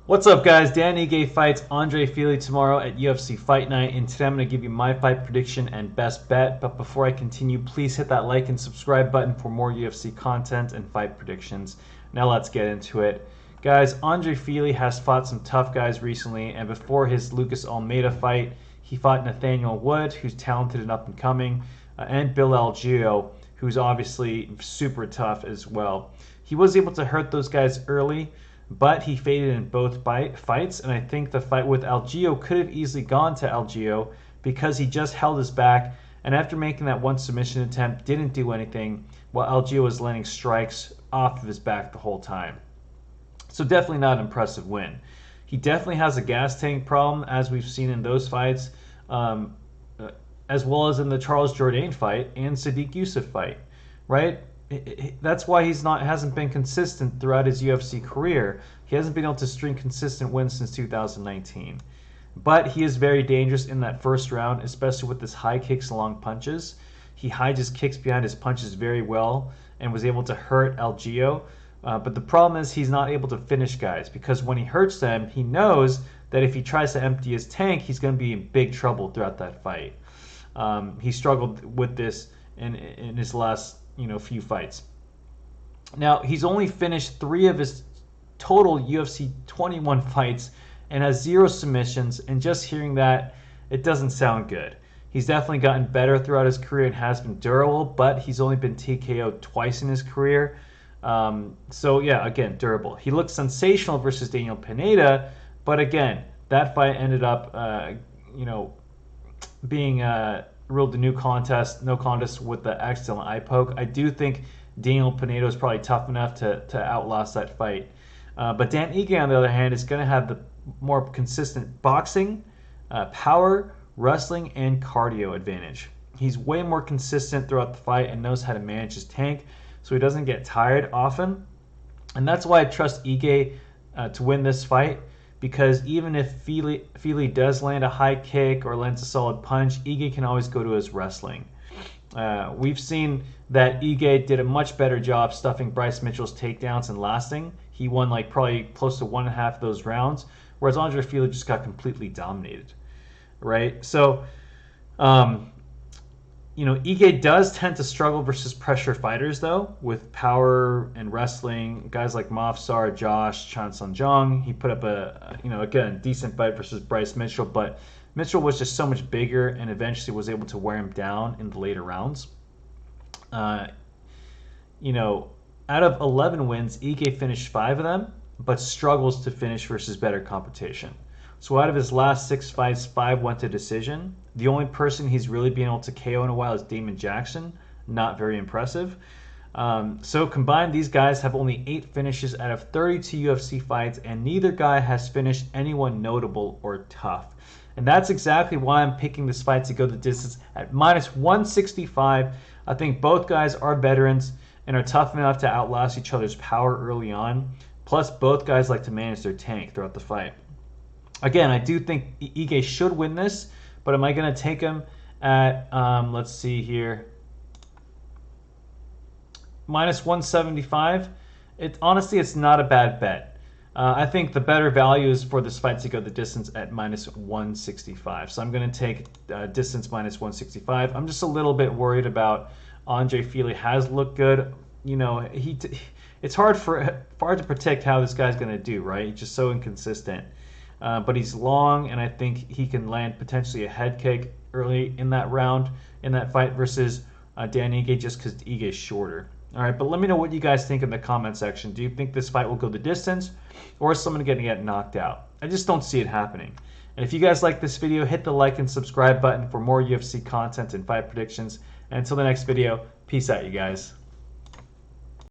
What's up, guys? Dan Ige fights Andre Fili tomorrow at UFC Fight Night, and today I'm going to give you my fight prediction and best bet. But before I continue, please hit that like and subscribe button for more UFC content and fight predictions. Now let's get into it. Guys, Andre Fili has fought some tough guys recently, and before his Lucas Almeida fight, he fought Nathaniel Wood, who's talented and up and coming, and Bill Algeo, who's obviously super tough as well. He was able to hurt those guys early, but he faded in both fights, and I think the fight with Algeo could have easily gone to Algeo because he just held his back, and after making that one submission attempt, didn't do anything while Algeo was landing strikes off of his back the whole time. So definitely not an impressive win. He definitely has a gas tank problem, as we've seen in those fights, as well as in the Charles Jourdain fight and Sadiq Youssef fight, right? That's why hasn't been consistent throughout his UFC career. He hasn't been able to string consistent wins since 2019. But he is very dangerous in that first round, especially with his high kicks and long punches. He hides his kicks behind his punches very well and was able to hurt Algeo. But the problem is he's not able to finish guys, because when he hurts them, he knows that if he tries to empty his tank, he's going to be in big trouble throughout that fight. He struggled with this in his last few fights. Now, he's only finished 3 of his total UFC 21 fights and has 0 submissions, and just hearing that, it doesn't sound good. He's definitely gotten better throughout his career and has been durable, but he's only been TKO'd twice in his career. So yeah, again, durable. He looked sensational versus Daniel Pineda, but again, that fight ended up being ruled a no contest with the accidental eye poke. I do think Daniel Pineda is probably tough enough to outlast that fight. But Dan Ige, on the other hand, is going to have the more consistent boxing, power, wrestling, and cardio advantage. He's way more consistent throughout the fight and knows how to manage his tank, so he doesn't get tired often. And that's why I trust Ige to win this fight, because even if Fili does land a high kick or lands a solid punch, Ige can always go to his wrestling. We've seen that Ige did a much better job stuffing Bryce Mitchell's takedowns and lasting. He won probably close to 1.5 of those rounds, whereas Andre Fili just got completely dominated, right? So, Ige does tend to struggle versus pressure fighters, though, with power and wrestling. Guys like Mafsar, Josh, Chan Sung Jung. He put up again, decent fight versus Bryce Mitchell, but Mitchell was just so much bigger and eventually was able to wear him down in the later rounds. Out of 11 wins, Ige finished 5 of them, but struggles to finish versus better competition. So out of his last 6 fights, 5 went to decision. The only person he's really been able to KO in a while is Damon Jackson. Not very impressive. So combined, these guys have only 8 finishes out of 32 UFC fights, and neither guy has finished anyone notable or tough. And that's exactly why I'm picking this fight to go the distance at -165. I think both guys are veterans and are tough enough to outlast each other's power early on. Plus, both guys like to manage their tank throughout the fight. Again, I do think Ige should win this, but am I going to take him at, let's see here, -175? Honestly, it's not a bad bet. I think the better value is for this fight to go the distance at -165. So I'm going to take distance -165. I'm just a little bit worried about Andre Fili. Has looked good. It's hard to predict how this guy's going to do, right? He's just so inconsistent. But he's long, and I think he can land potentially a head kick early in that round, in that fight, versus Dan Ige, just because Ige is shorter. All right, but let me know what you guys think in the comment section. Do you think this fight will go the distance, or is someone going to get knocked out? I just don't see it happening. And if you guys like this video, hit the like and subscribe button for more UFC content and fight predictions. And until the next video, peace out, you guys.